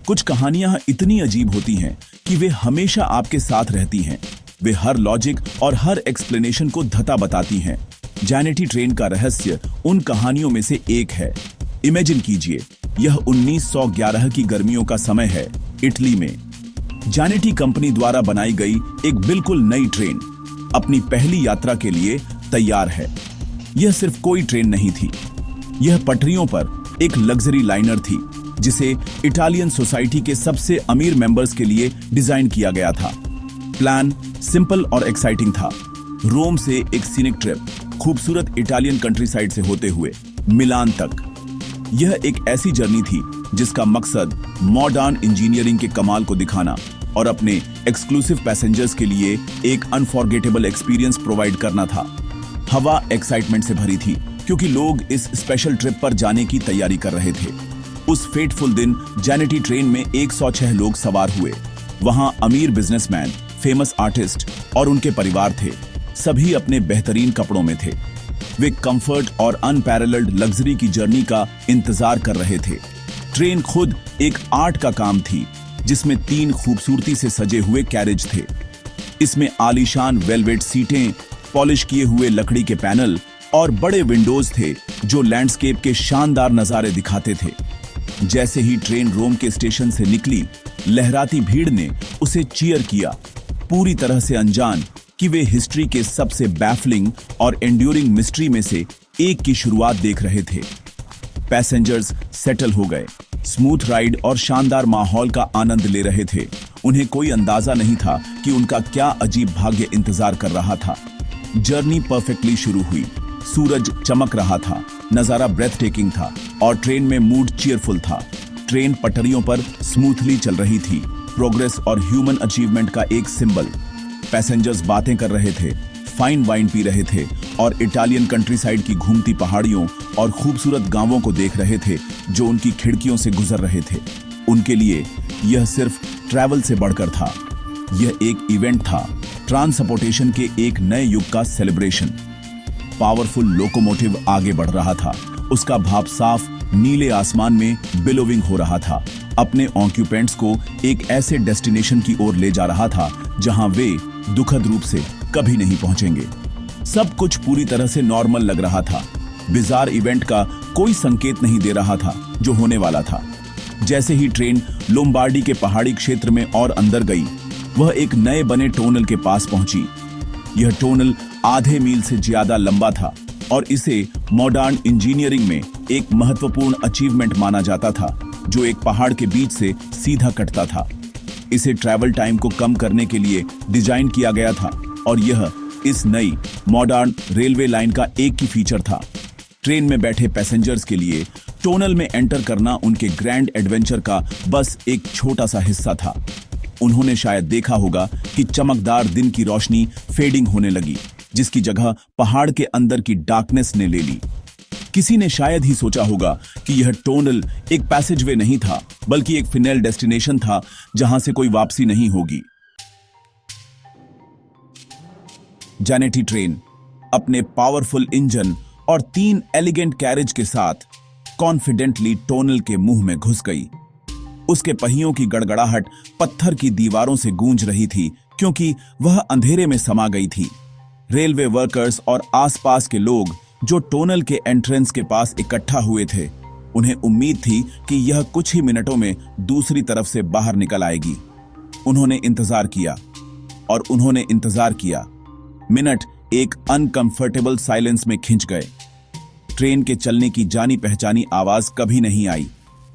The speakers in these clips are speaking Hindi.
कुछ कहानियां इतनी अजीब होती हैं कि वे हमेशा आपके साथ रहती हैं। वे हर लॉजिक और हर एक्सप्लेनेशन को धता बताती हैं। जैनेटी ट्रेन का रहस्य उन कहानियों में से एक है। इमेजिन कीजिए, यह 1911 की गर्मियों का समय है, इटली में। जैनेटी कंपनी द्वारा बनाई गई एक बिल्कुल नई ट्रेन अपनी पहली यात्रा के लिए तैयार है। यह सिर्फ कोई ट्रेन नहीं थी, यह पटरियों पर एक लग्जरी लाइनर थी जिसे इटालियन सोसाइटी के सबसे अमीर मेंबर्स के लिए डिजाइन किया गया था। प्लान सिंपल और एक्साइटिंग था। रोम से एक सीनिक ट्रिप खूबसूरत इटालियन कंट्रीसाइड से होते हुए मिलान तक। यह एक ऐसी जर्नी थी जिसका मकसद मॉडर्न इंजीनियरिंग के कमाल को दिखाना और अपने एक्सक्लूसिव पैसेंजर्स के लिए एक अनफॉरगेटेबल एक्सपीरियंस प्रोवाइड करना था। हवा एक्साइटमेंट से भरी थी क्योंकि लोग इस स्पेशल ट्रिप पर जाने की तैयारी कर रहे थे। उस फेटफुल दिन जैनेटी ट्रेन में 106 लोग सवार हुए। वहां अमीर बिजनेसमैन, फेमस आर्टिस्ट और उनके परिवार थे। सभी अपने बेहतरीन कपड़ों में थे। वे कंफर्ट और अनपैरेलल्ड लग्जरी की जर्नी का इंतजार कर रहे थे। ट्रेन खुद एक आर्ट का काम थी जिसमें 3 खूबसूरती से सजे हुए कैरेज थे। इसमें आलीशान वेलवेट सीटें, पॉलिश किए हुए लकड़ी के पैनल और बड़े विंडोज थे जो लैंडस्केप के शानदार नजारे दिखाते थे। जैसे ही ट्रेन रोम के स्टेशन से निकली, लहराती भीड़ ने उसे चीयर किया, पूरी तरह से अनजान कि वे हिस्ट्री के सबसे बैफलिंग और एंड्यूरिंग मिस्ट्री में से एक की शुरुआत देख रहे थे। पैसेंजर्स सेटल हो गए, स्मूथ राइड और शानदार माहौल का आनंद ले रहे थे। उन्हें कोई अंदाजा नहीं था कि उनका क्या अजीब भाग्य इंतजार कर रहा था। जर्नी परफेक्टली शुरू हुई। सूरज चमक रहा था, नजारा ब्रेथ टेकिंग था और ट्रेन में मूड चीयरफुल था। ट्रेन पटरियों पर स्मूथली चल रही थी, प्रोग्रेस और ह्यूमन अचीवमेंट का एक सिंबल। पैसेंजर्स बातें कर रहे थे, फाइन वाइन पी रहे थे और इटालियन कंट्रीसाइड की घूमती पहाड़ियों और खूबसूरत गांवों को देख रहे थे जो उनकी खिड़कियों से गुजर रहे थे। उनके लिए यह सिर्फ ट्रैवल से बढ़कर था। यह एक इवेंट था, ट्रांसपोर्टेशन के एक नए युग का सेलिब्रेशन। पावरफुल लोकोमोटिव आगे बढ़ रहा था, उसका भाप साफ नीले आसमान में बिलोविंग हो रहा था, अपने ऑक्यूपेंट्स को एक ऐसे डेस्टिनेशन की ओर ले जा रहा था जहां वे दुखद रूप से कभी नहीं पहुंचेंगे। सब कुछ पूरी तरह से नॉर्मल लग रहा था। बिजार इवेंट का कोई संकेत नहीं दे रहा था जो होने वाला था। जैसे ही ट्रेन लोम्बार्डी के पहाड़ी क्षेत्र में और अंदर गई, वह एक नए बने टोनल के पास पहुंची। यह टोनल आधे मील से ज्यादा लंबा था और इसे मॉडर्न इंजीनियरिंग में एक महत्वपूर्ण अचीवमेंट माना जाता था जो एक पहाड़ के बीच से सीधा कटता था। इसे ट्रैवल टाइम को कम करने के लिए डिजाइन किया गया था और यह इस नई मॉडर्न रेलवे लाइन का एक ही फीचर था। ट्रेन में बैठे पैसेंजर्स के लिए टोनल में एंटर करना उनके ग्रैंड एडवेंचर का बस एक छोटा सा हिस्सा था। उन्होंने शायद देखा होगा कि चमकदार दिन की रोशनी फेडिंग होने लगी, जिसकी जगह पहाड़ के अंदर की डार्कनेस ने ले ली। किसी ने शायद ही सोचा होगा कि यह टोनल एक पैसेजवे नहीं था, बल्कि एक फाइनल डेस्टिनेशन था जहां से कोई वापसी नहीं होगी। जैनेटी ट्रेन अपने पावरफुल इंजन और 3 एलिगेंट कैरेज के साथ कॉन्फिडेंटली टोनल के मुंह में घुस गई। उसके पहियों की गड़गड़ाहट पत्थर की दीवारों से गूंज रही थी क्योंकि वह अंधेरे में समा गई थी। रेलवे वर्कर्स और आसपास के लोग जो टोनल के एंट्रेंस के पास इकट्ठा हुए थे, उन्हें उम्मीद थी कि यह कुछ ही मिनटों में दूसरी तरफ से बाहर निकल आएगी। उन्होंने इंतजार किया और उन्होंने इंतजार किया। मिनट एक अनकंफर्टेबल साइलेंस में खिंच गए। ट्रेन के चलने की जानी पहचानी आवाज कभी नहीं आई।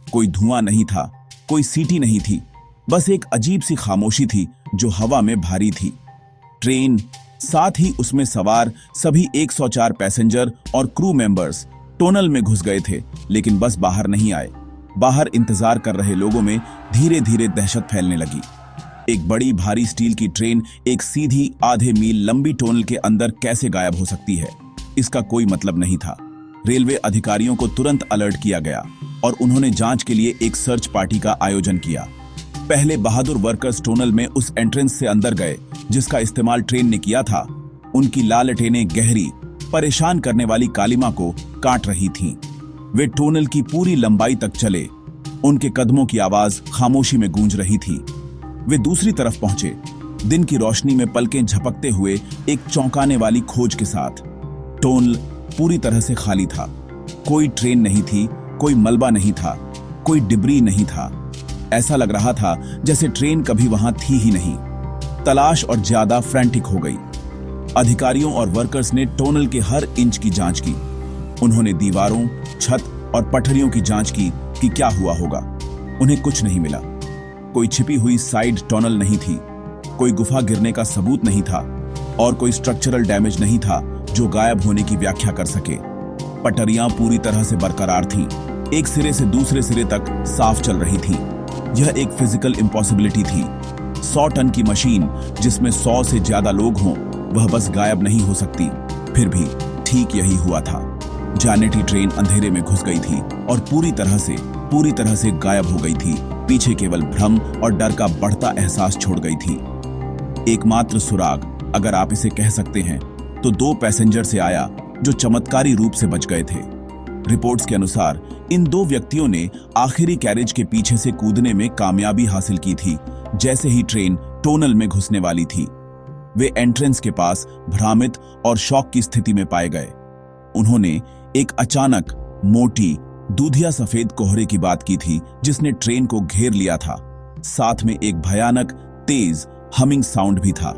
कोई धुआं नहीं था, कोई सीटी नहीं थी, बस एक अजीब सी खामोशी थी जो हवा में भारी थी। ट्रेन, साथ ही उसमें सवार सभी 104 पैसेंजर और क्रू मेंबर्स टोनल में घुस गए थे, लेकिन बस बाहर नहीं आए। बाहर इंतजार कर रहे लोगों में धीरे धीरे दहशत फैलने लगी। एक बड़ी भारी स्टील की ट्रेन एक सीधी आधे मील लंबी टोनल के अंदर कैसे गायब हो सकती है, इसका कोई मतलब नहीं था। रेलवे अधिकारियों को तुरंत अलर्ट किया गया और उन्होंने जांच के लिए एक सर्च पार्टी का आयोजन किया। पहले बहादुर वर्कर्स टोनल में उस एंट्रेंस से अंदर गए जिसका इस्तेमाल ट्रेन ने किया था। उनकी लालटेनें गहरी, परेशान करने वाली कालिमा को काट रही थीं। वे टोनल की पूरी लंबाई तक चले, उनके कदमों की आवाज खामोशी में गूंज रही थी। वे दूसरी तरफ पहुंचे, दिन की रोशनी में पलकें झपकते हुए एक चौंकाने वाली खोज के साथ। टोनल पूरी तरह से खाली था। कोई ट्रेन नहीं थी, कोई मलबा नहीं था, कोई डिब्री नहीं था। ऐसा लग रहा था जैसे ट्रेन कभी वहां थी ही नहीं। तलाश और ज्यादा फ्रैंटिक हो गई। अधिकारियों और वर्कर्स ने टोनल के हर इंच की जांच की। उन्होंने दीवारों, छत और पटरियों की जांच की कि क्या हुआ होगा। उन्हें कुछ नहीं मिला। कोई छिपी हुई साइड टनल नहीं थी, कोई गुफा गिरने का सबूत नहीं था और कोई स्ट्रक्चरल डैमेज नहीं था जो गायब होने की व्याख्या कर सके। पटरियां पूरी तरह से बरकरार थीं, एक सिरे से दूसरे सिरे तक साफ चल रही थीं। यह एक फिजिकल इम्पॉसिबिलिटी थी। 100 टन की मशीन जिसमें 100 से ज्यादा लोग हों, वह बस गायब नहीं हो सकती। फिर भी ठीक यही हुआ था। जैनेटी ट्रेन अंधेरे में घुस गई थी और पूरी तरह से गायब हो गई थी। पीछे केवल भ्रम और डर का बढ़ता एहसास छोड़ गई थी। एकमात्र सुराग, अगर आप इसे कह सकते हैं, तो 2 पैसेंजर से आया जो चमत्कारी रूप से बच गए थे। रिपोर्ट्स के अनुसार इन 2 व्यक्तियों ने आखिरी कैरेज के पीछे से कूदने में कामयाबी हासिल की थी जैसे ही ट्रेन टोनल में घुसने वाली थी। वे एंट्रेंस के पास भ्रामित और शॉक की स्थिति में पाए गए। उन्होंने एक अचानक मोटी दूधिया सफेद कोहरे की बात की थी जिसने ट्रेन को घेर लिया था। साथ में एक भयानक तेज हमिंग साउंड भी था।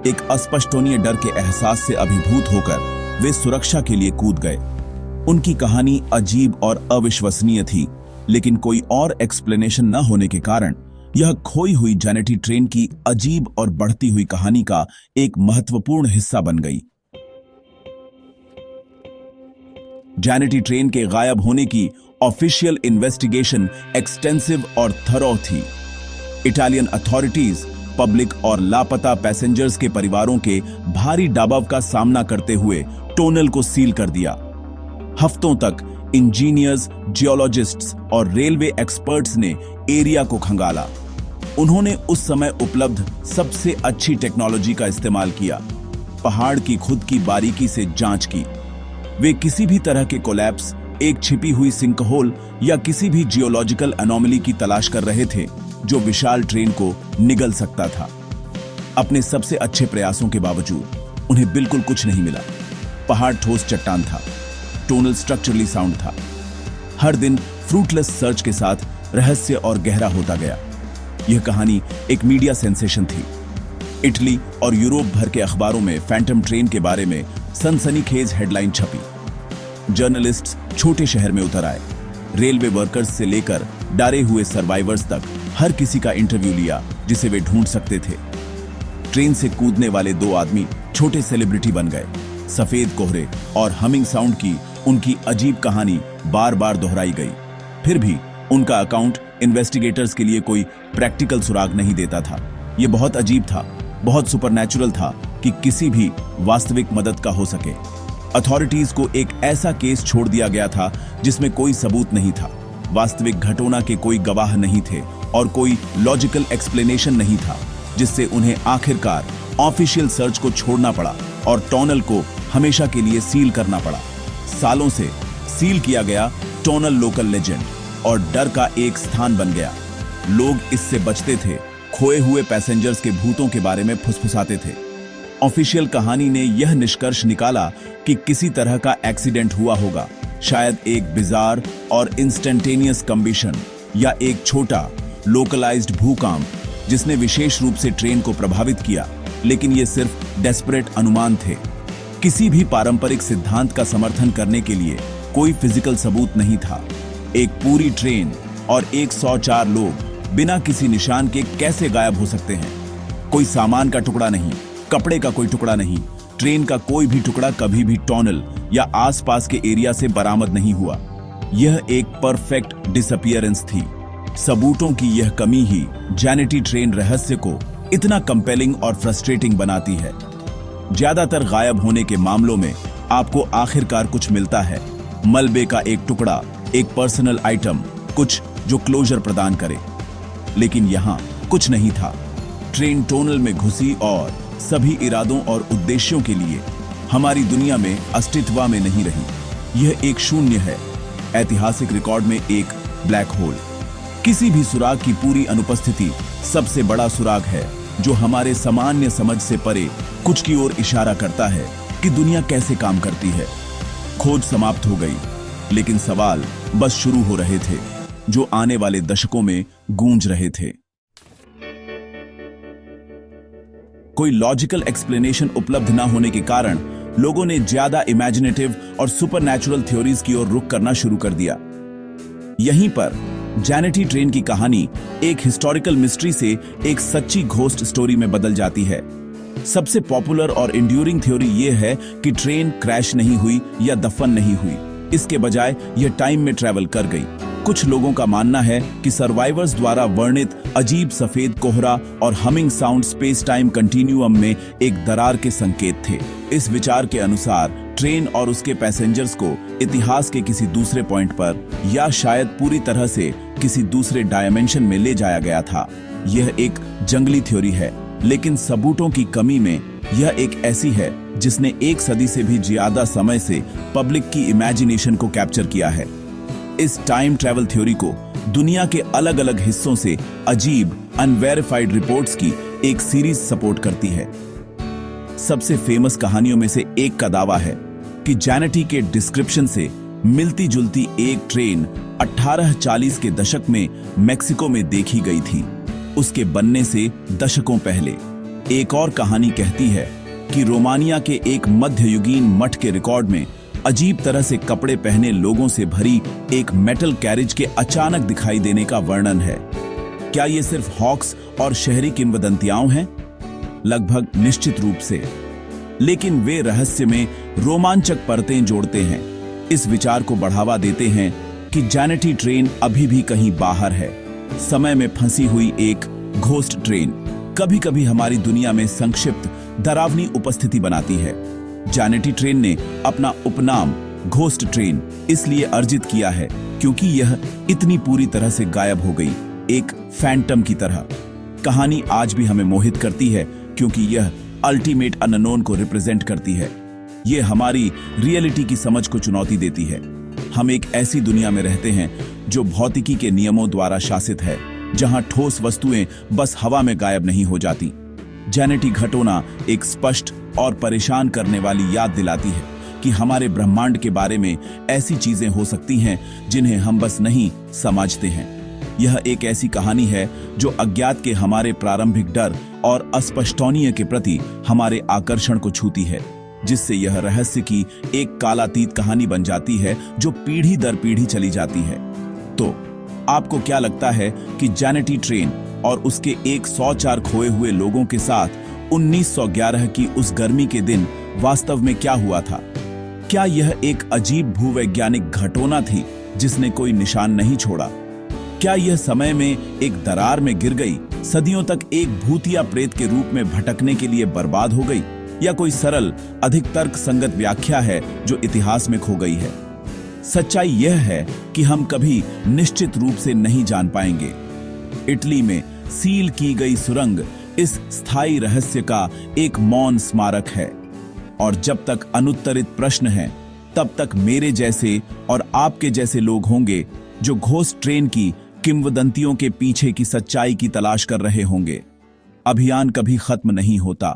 एक अस्पष्टोनीय डर के एहसास से अभिभूत होकर वे सुरक्षा के लिए कूद गए। उनकी कहानी अजीब और अविश्वसनीय थी, लेकिन कोई और एक्सप्लेनेशन न होने के कारण यह खोई हुई जैनेटी ट्रेन की अजीब और बढ़ती हुई कहानी का एक महत्वपूर्ण हिस्सा बन गई। जैनेटी ट्रेन के गायब होने की ऑफिशियल इन्वेस्टिगेशन एक्सटेंसिव और थरो थी। इटालियन अथॉरिटीज पब्लिक और लापता पैसेंजर्स के परिवारों के भारी दबाव का सामना करते हुए टोनल को सील कर दिया। हफ्तों तक इंजीनियर्स, जियोलॉजिस्ट्स और रेलवे एक्सपर्ट्स ने एरिया को खंगाला। उन्होंने उस समय उपलब्ध सबसे अच्छी टेक्नोलॉजी का इस्तेमाल किया। पहाड़ की खुद की बारीकी से जांच की। वे किसी भी तरह के कोलैप्स, एक छिपी हुई सिंकहोल या किसी भी जियोलॉजिकल एनोमली की तलाश कर रहे थे जो विशाल ट्रेन को निगल सकता था। अपने सबसे अच्छे प्रयासों के बावजूद उन्हें बिल्कुल कुछ नहीं मिला। पहाड़ ठोस चट्टान था, टोनल स्ट्रक्चरली साउंड था। हर दिन फ्रूटलेस सर्च के साथ रहस्य और गहरा होता गया। यह कहानी एक मीडिया सेंसेशन थी। इटली और यूरोप भर के अखबारों में फैंटम ट्रेन के बारे में सनसनीखेज हेडलाइन छपी। जर्नलिस्ट्स छोटे शहर में उतर आए। रेलवे वर्कर्स से लेकर डरे हुए सर्वाइवर्स तक हर किसी का इंटरव्यू लिया जिसे वे ढूंढ सकते थे। ट्रेन से कूदने वाले 2 आदमी छोटे सेलिब्रिटी बन गए। सफेद कोहरे और हमिंग साउंड की उनकी अजीब कहानी बार बार दोहराई गई। फिर भी उनका अकाउंट इन्वेस्टिगेटर्स के लिए कोई प्रैक्टिकल सुराग नहीं देता था। यह बहुत अजीब था, बहुत सुपरनैचुरल था कि किसी भी वास्तविक मदद का हो सके। अथॉरिटीज को एक ऐसा केस छोड़ दिया गया था जिसमें कोई सबूत नहीं था, वास्तविक घटना के कोई गवाह नहीं थे और कोई लॉजिकल एक्सप्लेनेशन नहीं था, जिससे उन्हें आखिरकार ऑफिशियल सर्च को छोड़ना पड़ा और टनल को हमेशा के लिए सील करना पड़ा। सालों से सील किया गया टनल लोकल लेजेंड और डर का एक स्थान बन गया। लोग इससे बचते थे, खोए हुए पैसेंजर्स के भूतों के बारे में फुसफुसाते थे। ऑफिशियल कहानी ने यह निष्कर्ष निकाला कि किसी तरह का एक्सीडेंट हुआ होगा, शायद एक बिजार और इंस्टेंटेनियस कंबशन या एक छोटा लोकलाइज्ड भूकंप जिसने विशेष रूप से ट्रेन को प्रभावित किया, लेकिन ये सिर्फ डेस्परेट अनुमान थे। किसी भी पारंपरिक सिद्धांत का समर्थन करने के लिए कोई फिजिकल सबूत नहीं था। एक पूरी ट्रेन और 104 लोग बिना किसी निशान के कैसे गायब हो सकते हैं? कोई सामान का टुकड़ा नहीं, कपड़े का कोई टुकड़ा नहीं, ट्रेन का कोई भी टुकड़ा कभी भी टनल या आसपास के एरिया से बरामद नहीं हुआ। यह एक परफेक्ट डिसअपीयरेंस थी। सबूतों की यह कमी ही जैनेटी ट्रेन रहस्य को इतना कंपेलिंग और फ्रस्ट्रेटिंग बनाती है। ज्यादातर गायब होने के मामलों में आपको आखिरकार कुछ मिलता है, मलबे का एक टुकड़ा, एक पर्सनल आइटम, कुछ जो क्लोजर प्रदान करे। लेकिन यहां कुछ नहीं था। ट्रेन टनल में घुसी और सभी इरादों और उद्देश्यों के लिए हमारी दुनिया में अस्तित्व में नहीं रही। यह एक शून्य है, ऐतिहासिक रिकॉर्ड में एक ब्लैक होल। किसी भी सुराग की पूरी अनुपस्थिति सबसे बड़ा सुराग है, जो हमारे सामान्य समझ से परे कुछ की ओर इशारा करता है कि दुनिया कैसे काम करती है। खोज समाप्त हो गई, लेकिन सवाल बस शुरू हो रहे थे, जो आने वाले दशकों में गूंज रहे थे। कोई लॉजिकल एक्सप्लेनेशन उपलब्ध न होने के कारण लोगों ने ज्यादा इमेजिनेटिव और सुपरनैचुरल थ्योरीज की ओर रुख करना शुरू कर दिया। यहीं पर जैनिटी ट्रेन की कहानी एक हिस्टोरिकल मिस्ट्री से एक सच्ची घोस्ट स्टोरी में बदल जाती है। सबसे पॉपुलर और इंड्यूरिंग थ्योरी यह है कि ट्रेन क्रैश नहीं हुई या दफन नहीं हुई, इसके बजाय यह टाइम में ट्रैवल कर गई। कुछ लोगों का मानना है कि सर्वाइवर्स द्वारा वर्णित अजीब सफेद कोहरा और हमिंग साउंड स्पेस टाइम कंटिन्यूअम में एक दरार के संकेत थे। इस विचार के अनुसार ट्रेन और उसके पैसेंजर्स को इतिहास के किसी दूसरे पॉइंट पर या शायद पूरी तरह से किसी दूसरे डायमेंशन में ले जाया गया था। यह एक जंगली थ्योरी है, लेकिन सबूतों की कमी में यह एक ऐसी है जिसने एक सदी से भी ज्यादा समय से पब्लिक की इमेजिनेशन को कैप्चर किया है। इस टाइम ट्रैवल थ्योरी को दुनिया के अलग अलग हिस्सों से अजीब अनवेरिफाइड रिपोर्ट्स की एक सीरीज सपोर्ट करती है। सबसे फेमस कहानियों में से एक का दावा है कि जैनिटी के डिस्क्रिप्शन से मिलती जुलती एक ट्रेन 1840 के दशक में मेक्सिको में देखी गई थी। उसके बनने से दशकों पहले एक और कहानी कहती है कि रोमानिया के एक मध्ययुगीन मठ के रिकॉर्ड में अजीब तरह से कपड़े पहने लोगों से भरी एक मेटल कैरिज के अचानक दिखाई देने का वर्णन है। क्या ये सिर्फ हॉक्स और शहरी किंवदंतियां हैं? लगभग निश्चित रूप से, लेकिन वे रहस्य में रोमांचक परतें जोड़ते हैं, इस विचार को बढ़ावा देते हैं कि जैनिटी ट्रेन अभी भी कहीं बाहर है, समय में फंसी हुई एक घोस्ट ट्रेन कभी कभी हमारी दुनिया में संक्षिप्त डरावनी उपस्थिति बनाती है। जैनिटी ट्रेन ने अपना उपनाम घोस्ट ट्रेन इसलिए अर्जित किया है क्योंकि यह इतनी पूरी तरह से गायब हो गई, एक फैंटम की तरह। कहानी आज भी हमें मोहित करती है क्योंकि यह अल्टीमेट अननोन को रिप्रेजेंट करती है। यह हमारी रियलिटी की समझ को चुनौती देती है। हम एक ऐसी दुनिया में रहते हैं जो भौतिकी के नियमों द्वारा शासित है, जहां ठोस वस्तुएं बस हवा में गायब नहीं हो जाती। जैनिटी घटना एक स्पष्ट और परेशान करने वाली याद दिलाती है कि हमारे ब्रह्मांड के बारे में ऐसी चीजें हो सकती हैं जिन्हें हम बस नहीं समझते हैं। यह एक ऐसी कहानी है जो अज्ञात के हमारे प्रारंभिक डर और अस्पष्टनीय के प्रति हमारे आकर्षण को छूती है, जिससे यह रहस्य की एक कालातीत कहानी बन जाती है जो पीढ़ी दर पीढ़ी चली जाती है। तो आपको क्या लगता है कि जैनिटी ट्रेन और उसके 104 खोए हुए लोगों के साथ 1911 की उस गर्मी के दिन वास्तव में क्या हुआ था? क्या यह एक अजीब भूवैज्ञानिक घटना थी जिसने कोई निशान नहीं छोड़ा? क्या यह समय में एक दरार में गिर गई, सदियों तक एक भूतिया प्रेत के रूप में भटकने के लिए बर्बाद हो गई, या कोई सरल अधिक तर्क संगत व्याख्या है जो इतिहास में खो गई है? सच्चाई यह है कि हम कभी निश्चित रूप से नहीं जान पाएंगे। इटली में सील की गई सुरंग इस स्थायी रहस्य का एक मौन स्मारक है, और जब तक अनुत्तरित प्रश्न है, तब तक मेरे जैसे और आपके जैसे लोग होंगे जो घोस्ट ट्रेन की किंवदंतियों के पीछे की सच्चाई की तलाश कर रहे होंगे। अभियान कभी खत्म नहीं होता।